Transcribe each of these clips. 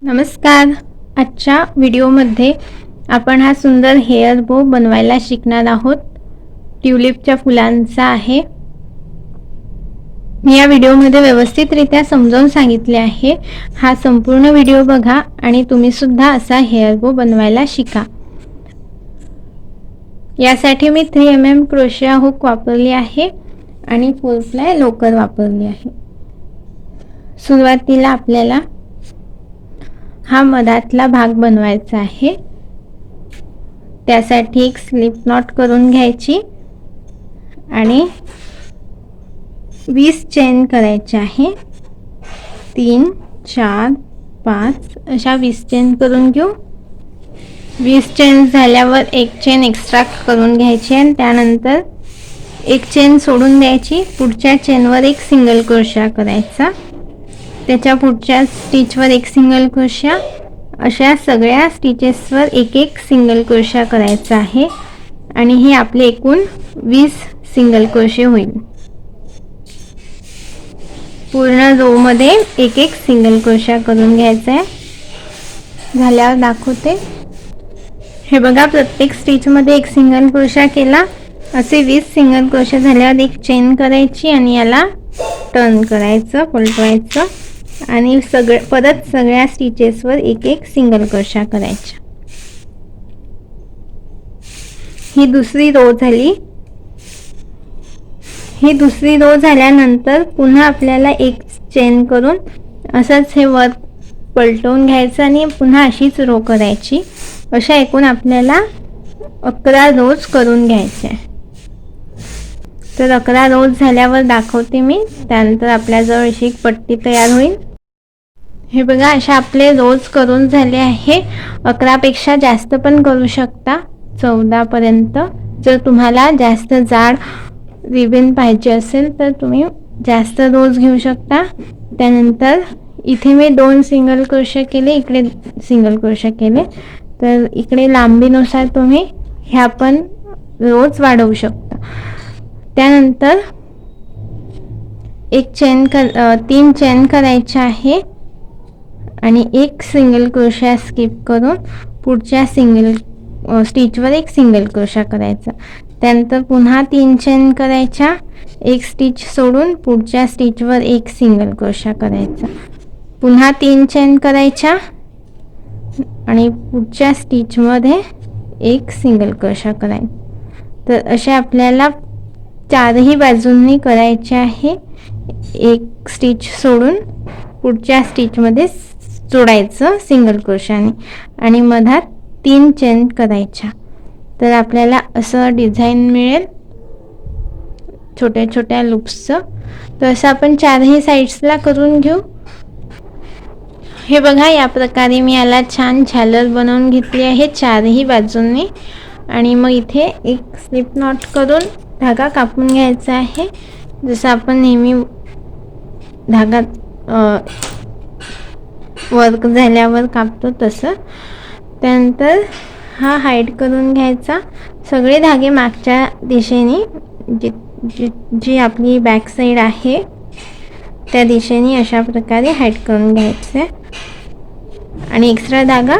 नमस्कार. आजच्या व्हिडिओमध्ये आपण हा सुंदर हेअर बो बनवायला शिकणार आहोत. ट्यूलिपच्या फुलांचा आहे. मी या व्हिडिओमध्ये व्यवस्थितरित्या समजावून सांगितले आहे. हा संपूर्ण व्हिडिओ बघा आणि तुम्ही सुद्धा असा हेअर बो बनवायला शिका. यासाठी मी 3 mm क्रोशिया हुक वापरली आहे आणि 4 प्लाय लोकर वापरली आहे. सुरुवातीला आपल्याला हा मधातला भाग बनवायचा आहे. त्यासाठी एक स्लिप नॉट करून घ्यायची आणि 20 चेन करायचे आहे. 3 4 5 अशा 20 चेन करून घेऊ. 20 चेन झाल्यावर एक चेन एक्स्ट्रा करून घ्यायची आणि त्यानंतर एक चेन सोडून द्यायची. पुढच्या चेनवर एक सिंगल क्रोशिया करायचा. त्याच्या पुढच्या स्टिचवर एक सिंगल क्रोशिया. अशा सगळ्या स्टिचेसवर एक एक सिंगल क्रोशिया करायचा आहे आणि हे आपले एकूण 20 सिंगल क्रोशिया होईल. पूर्ण रो मध्ये एक एक सिंगल क्रोशिया करून घ्यायचा आहे. झाल्यावर दाखवते. हे बघा, प्रत्येक स्टिच मध्ये एक सिंगल क्रोशिया केला. असे 20 सिंगल क्रोशिया झाल्यावर एक चेन करायची आणि याला टर्न करायचं, पलटवायचं आणि परत सगळ्या स्टिचेसवर एक एक सिंगल क्रोशिया करायचा. ही दुसरी रो झाली. ही दुसरी रो झाल्यानंतर पुन्हा आपल्याला एक चेन करून असंच हे वर पलटवून घ्यायचं आणि पुन्हा अशीच रो करायची. अशा एकूण आपल्याला 11 रोज करून घ्यायचे. तर 11 रोज झाल्यावर दाखवते मी. त्यानंतर आपल्याजवळ अशी एक पट्टी तयार होईल. हे बघा, अशा आपले रोज करून झाले आहे. 11 पेक्षा जास्त पण करू शकता, 14 पर्यंत. जर तुम्हाला जास्त जाड रिबन पाहिजे असेल तर तुम्ही जास्त रोज घेऊ शकता. त्यानंतर इथे मी 2 सिंगल क्रोशिया केले, इकडे सिंगल क्रोशिया केले. तर इकडे लांबीनुसार तुम्ही ह्या पण रोज वाढवू शकता. त्यानंतर एक चेन 3 चेन करायचे आहे आणि एक सिंगल क्रोशिया स्किप करून पुढच्या स्टिचवर एक सिंगल क्रोशिया करायचा. त्यानंतर पुन्हा 3 चेन करायच्या. एक स्टिच सोडून पुढच्या स्टिचवर एक सिंगल क्रोशिया करायचा. पुन्हा 3 चेन करायच्या आणि पुढच्या स्टिचमध्ये एक सिंगल क्रोशिया करायचा. तर असे आपल्याला चारही बाजूंनी करायचे आहे. एक स्टिच सोडून पुढच्या स्टिचमध्ये जोडायचं सिंगल क्रोशियाने आणि मधात 3 चेन करायच्या. तर आपल्याला असं डिझाईन मिळेल छोट्या छोट्या लूप्सचं. तर असं आपण चारही साईड्सला करून घेऊ. हे बघा, या प्रकारे मी याला छान झालर बनवून घेतली आहे चारही बाजूंनी. आणि मग इथे एक स्लिप नॉट करून धागा कापून घ्यायचा आहे. जसं आपण नेहमी धागा वर्क झाल्यावर कापतो तसं. त्यानंतर हा हाईड करून घ्यायचा. सगळे धागे मागच्या दिशेने जी आपली बॅक साईड आहे त्या दिशेने अशा प्रकारे हाईड करून घ्यायचे आणि एक्स्ट्रा धागा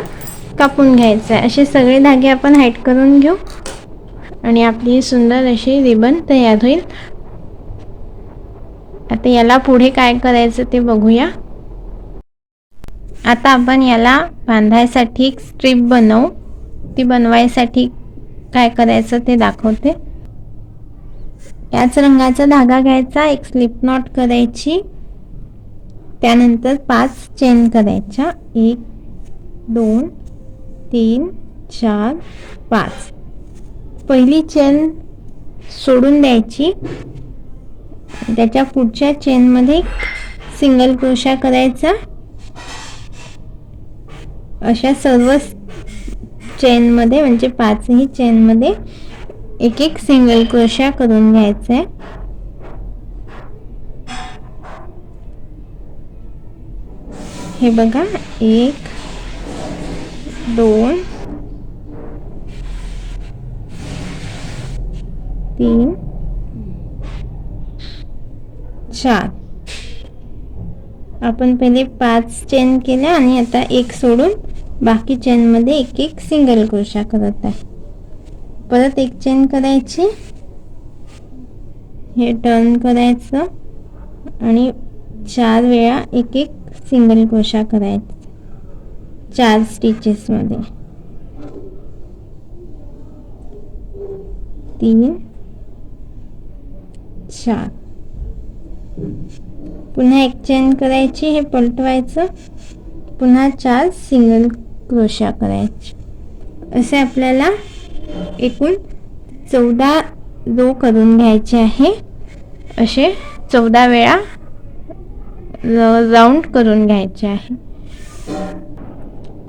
कापून घ्यायचा. असे सगळे धागे आपण हाईड करून घेऊ आणि आपली सुंदर अशी रिबन तयार होईल. आता याला पुढे काय करायचं ते बघूया. आता आपण याला बांधायसाठी एक स्ट्रीप बनवू. ती बनवायसाठी काय करायचं ते दाखवते. याच रंगाचा धागा घ्यायचा, एक स्लिप नॉट करायची. त्यानंतर 5 चेन करायच्या. 1 2 3 4 5. पहिली चेन सोडून द्यायची. त्याच्या पुढच्या चेनमध्ये सिंगल क्रोशिया करायचा. अशा सर्व चेनमध्ये म्हणजे 5ही चेनमध्ये एक एक सिंगल क्रोशिया करून घ्यायचा आहे. हे बघा, 1 2 3 4 आपण पहिले 5 चेन केल्या आणि आता एक सोडून बाकी चेनमध्ये एक एक सिंगल क्रोशा करत आहे. परत एक चेन करायची, हे टर्न करायचं आणि 4 वेळा एक एक सिंगल क्रोशा करायचा 4 स्टिचेस मध्ये. 3 4. पुन्हा एक चेन करायची, हे पलटवायचं, पुन्हा 4 सिंगल क्रोशा करायचे. असे आपल्याला एकूण 14 रो करून घ्यायचे आहे. असे 14 वेळा राऊंड करून घ्यायचे आहे.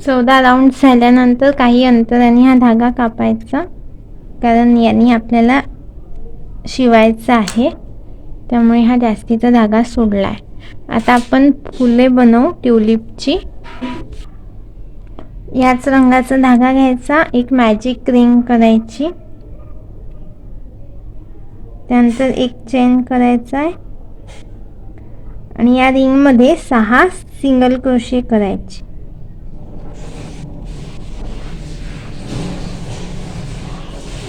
14 राऊंड झाल्यानंतर काही अंतराने हा धागा कापायचा, कारण याने आपल्याला शिवायचा आहे, त्यामुळे हा जास्तीचा धागा सोडला आहे. आता आपण फुले बनवू ट्युलिपची. याच रंगाचा धागा घ्यायचा, एक मॅजिक रिंग करायची, त्यानंतर एक चेन करायचा आहे आणि या रिंग मध्ये 6 सिंगल क्रोशे करायचे.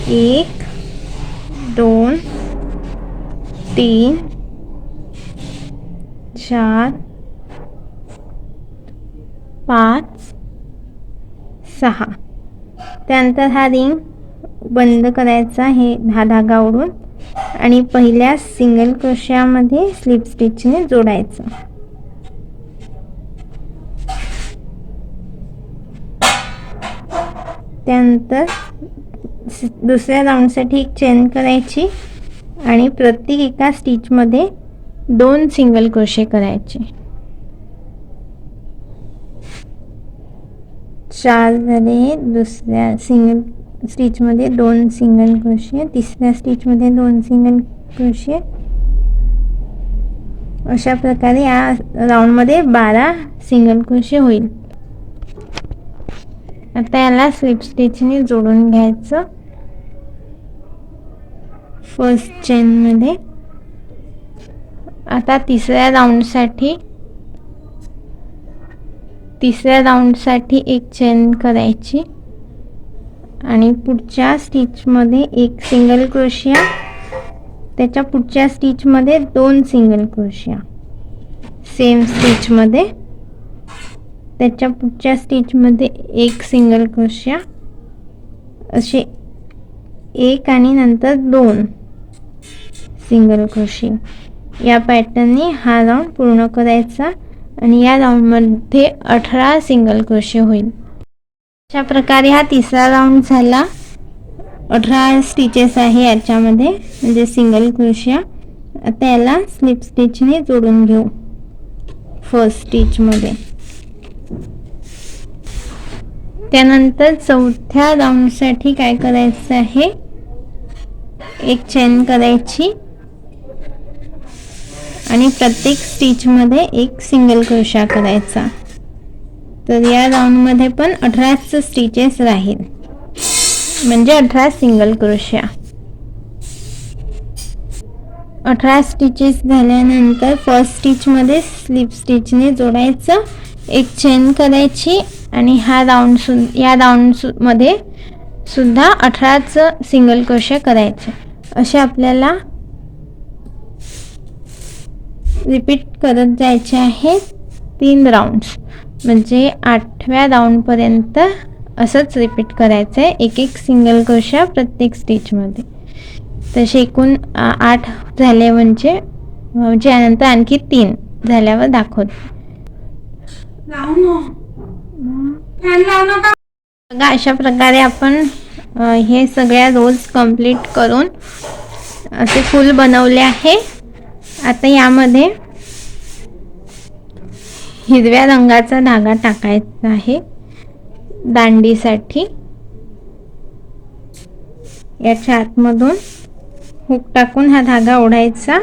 1 2 3 4 5 6. त्यानंतर हा रिंग बंद करायचा, हा धागा ओढून, आणि पहिल्या सिंगल क्रोशामध्ये स्लिप स्टिचने जोडायचं. त्यानंतर दुसऱ्या राऊंडसाठी एक चेन करायची आणि प्रत्येक एका स्टिचमध्ये 2 सिंगल क्रोशे करायचे. 4 झाले. दुसऱ्या सिंगल स्टिचमध्ये 2 सिंगल क्रोशे, तिसऱ्या स्टिचमध्ये 2 सिंगल क्रोशे. अशा प्रकारे या राऊंडमध्ये 12 सिंगल क्रोशे होईल. आता याला स्लिप स्टिचने जोडून घ्यायचं फर्स्ट चेन मध्ये. आता तिसऱ्या राऊंडसाठी एक चेन करायची आणि पुढच्या स्टिचमध्ये एक सिंगल क्रोशिया, त्याच्या पुढच्या स्टिचमध्ये 2 सिंगल क्रोशिया, सेम स्टिचमध्ये, त्याच्या पुढच्या स्टिचमध्ये एक सिंगल क्रोशिया, असे एक आणि नंतर 2 सिंगल क्रोशे. या पॅटर्नने हा राऊंड पूर्ण करायचा आणि या राऊंडमध्ये 18 सिंगल क्रोशे होईल. अशा प्रकारे हा तिसरा राऊंड झाला. 18 स्टिचेस आहे याच्यामध्ये, म्हणजे सिंगल क्रोशिया. आता याला स्लिप स्टिचने जोडून घेऊ फर्स्ट स्टिचमध्ये. त्यानंतर चौथ्या राऊंडसाठी काय करायचं आहे, एक चेन करायची आणि प्रत्येक स्टिचमध्ये एक सिंगल क्रोशा करायचा. तर या राऊंडमध्ये पण 18 स्टिचेस राहील, म्हणजे 18 सिंगल क्रोशा. 18 स्टिचेस झाल्यानंतर फर्स्ट स्टिचमध्ये स्लिप स्टिचने जोडायचं, एक चेन करायची आणि या राऊंडमध्ये सुद्धा 18 सिंगल क्रोशे करायचे. असे आपल्याला रिपीट करत जायचे आहे 3 राऊंड्स, म्हणजे 8व्या राऊंडपर्यंत असंच रिपीट करायचं आहे, एक एक सिंगल क्रोशा प्रत्येक स्टिचमध्ये. तसे एकूण 8 झाले, म्हणजे यानंतर आणखी 3 झाल्यावर दाखवते. बघा, अशा प्रकारे आपण हे सगळ्या रोज कंप्लीट करून असे फूल बनवले आहे. आता यामध्ये हिरव्या रंगाचा धागा टाकायचा आहे दांडीसाठी. याच्या आतमधून हुक टाकून हा धागा ओढायचा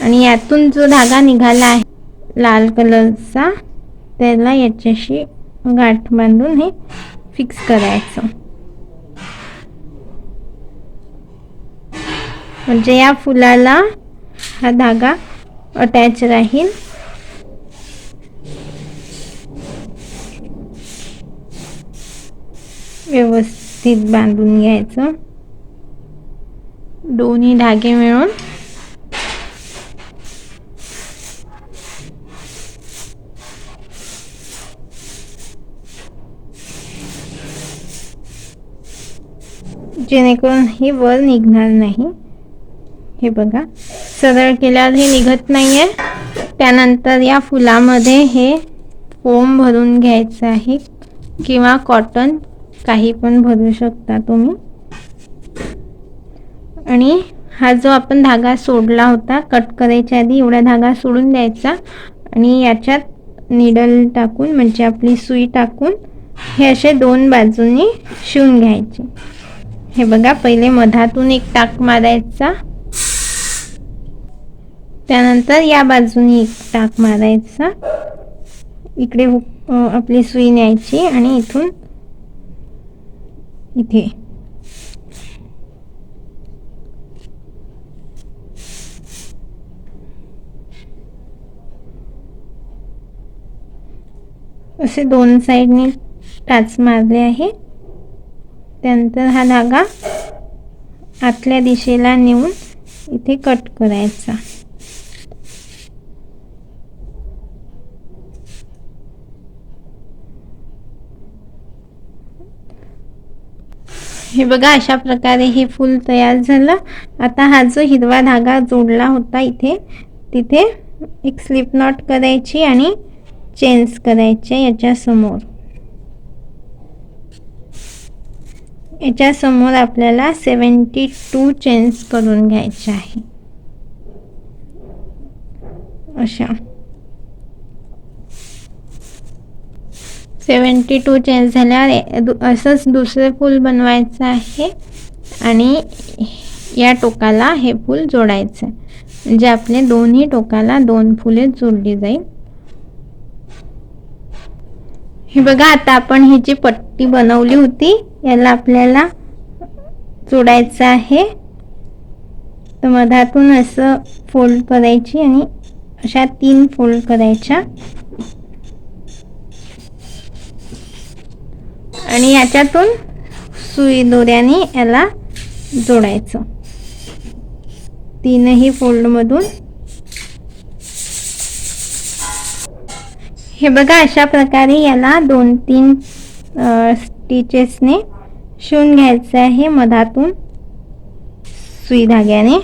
आणि यातून जो धागा निघाला आहे लाल कलरचा, त्याला याच्याशी गाठ बांधून हे फिक्स करायचं. म्हणजे या फुलाला हा धागा अटॅच राहील. व्यवस्थित बांधून घ्यायचं दोन्ही धागे मिळून. जेणेकरून हे वर निघणार नाही. हे बघा, सरळ केल्यावर हे निघत नाहीये. त्यानंतर या फुलामध्ये हे फोम भरून घ्यायचं आहे किंवा कॉटन, काही पण भरू शकता तुम्ही. आणि हा जो आपण धागा सोडला होता कट करायच्या आधी, एवढा धागा सोडून द्यायचा आणि याच्यात निडल टाकून, म्हणजे आपली सुई टाकून हे असे दोन बाजूंनी शिवून घ्यायचे. हे बघा, पहिले मधातून एक टाक मारायचा, त्यानंतर या बाजूने एक टाक मारायचा. इकडे आपली सुई न्यायची आणि इथून इथे असे दोन साइडने टाच मारले आहे. त्यानंतर हा धागा आतल्या दिशेला नेऊन इथे कट करायचा. हे बघा, अशा प्रकारे हे फूल तयार झालं. आता हा जो हिरवा धागा जोडला होता इथे, तिथे एक स्लिप नॉट करायची आणि चेन्स करायचे याच्या समोर. याच्या समोर आपल्याला 72 चेन्स करून घ्यायचे आहे. अशा 72 चेन्स झाल्यावर असंच दुसरे फूल बनवायचं आहे आणि या टोकाला हे फूल जोडायचं, म्हणजे आपले दोन्ही टोकाला दोन फुले जोडली जाईल. हे बघा, आता आपण ही जी पट्टी बनवली होती याला आपल्याला जोडायचं आहे. तर मधातून असं फोल्ड करायची आणि अशा 3 फोल्ड करायच्या आणि याच्यातून सुई दोऱ्याने याला जोडायचं 3ही फोल्ड मधून. हे बघा, अशा प्रकारे याला 2-3 स्टिचेसने शिवून घ्यायचं आहे मधातून सुई धाग्याने.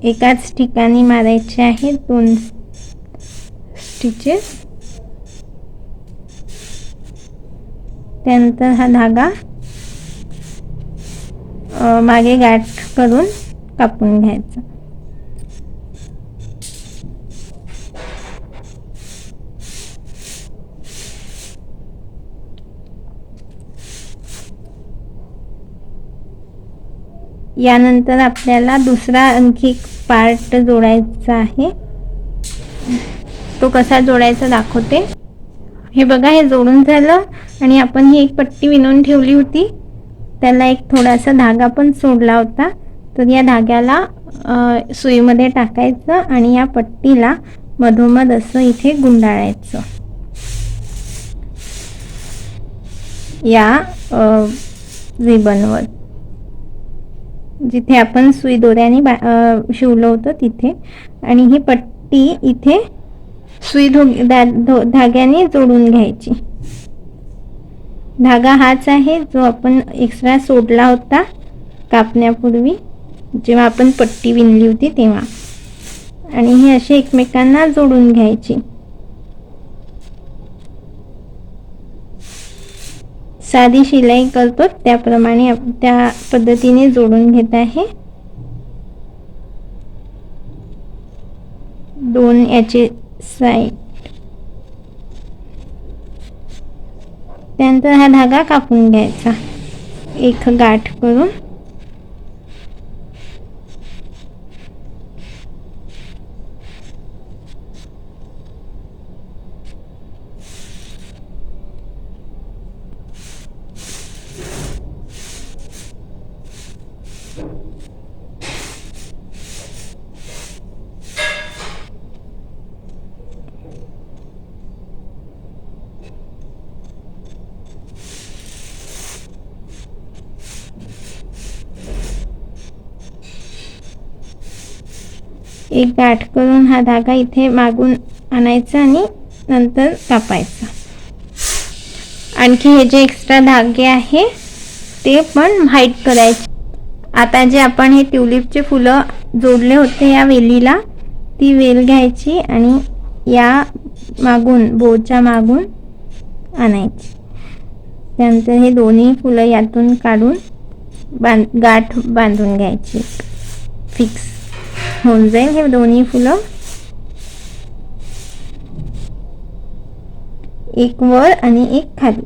एकाच ठिकाणी मारायचे आहेत 2 स्टिचेस. त्यानंतर हा धागा मागे गाठ करून कापून घ्यायचा. यानंतर आपल्याला दुसरा आणखी पार्ट जोडायचा आहे. तो कसा जोडायचा दाखवते. हे बघा, हे जोडून झालं आणि आपण ही एक पट्टी विणून ठेवली होती, त्याला एक थोडासा धागा पण सोडला होता. तर या धाग्याला सुईमध्ये टाकायचं आणि या पट्टीला मधोमध असं इथे गुंडाळायचं. या रिबनवर जिथे आपण सुई दोऱ्याने शिवलं होतं तिथे, आणि ही पट्टी इथे सुई धाग्याने जोडून घ्यायची. धागा हाच आहे जो आपण एक्स्ट्रा सोडला होता कापण्यापूर्वी, जेव्हा आपण पट्टी विणली होती तेव्हा. आणि हे असे एकमेकांना जोडून घ्यायची. साधी शिलाई करतो त्याप्रमाणे त्या पद्धतीने जोडून घेत आहे. 2 याचे साईड. त्यानंतर हा धागा कापून घ्यायचा एक गाठ करून. एक गाठ करून हा धागा इथे मागून आणायचा आणि नंतर कापायचा. आणखी हे जे एक्स्ट्रा धागे आहे ते पण व्हाईट करायचे. आता जे आपण हे ट्युलिपचे फुलं जोडले होते या वेलीला, ती वेल घ्यायची आणि या मागून बोच्या मागून आणायची. त्यानंतर हे दोन्ही फुलं यातून काढून गाठ बांधून घ्यायची. फिक्स होऊन जाईल हे दोन्ही फुलं. एक वर आणि एक खाली.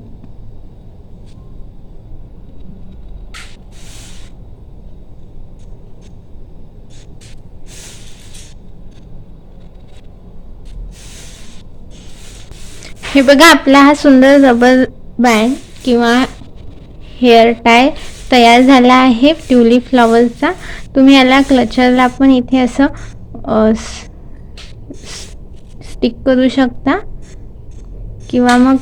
हे बघा, आपला हा सुंदर रबर बँड किंवा हेअर टाय तयार झाला आहे ट्युलिप फ्लॉवरचा. तुम्ही याला क्लचरला पण इथे असं स्टिक करू शकता किंवा मग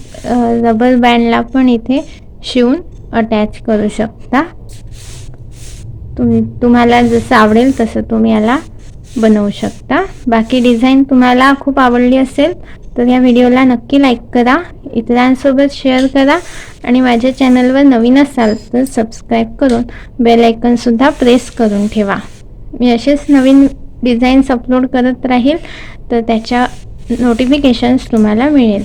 रबर बँडला पण इथे शिवून अटॅच करू शकता. तुम्हाला जसं आवडेल तसं तुम्ही याला बनवू शकता. बाकी डिझाईन तुम्हाला खूप आवडली असेल तर या व्हिडिओला नक्की लाईक करा, इतरांसोबत शेअर करा आणि माझ्या चॅनलवर नवीन असाल तर सबस्क्राईब करून बेल आयकॉनसुद्धा प्रेस करून ठेवा. मी असेच नवीन डिझाईन्स अपलोड करत राहील तर त्याच्या नोटिफिकेशन्स तुम्हाला मिळेल.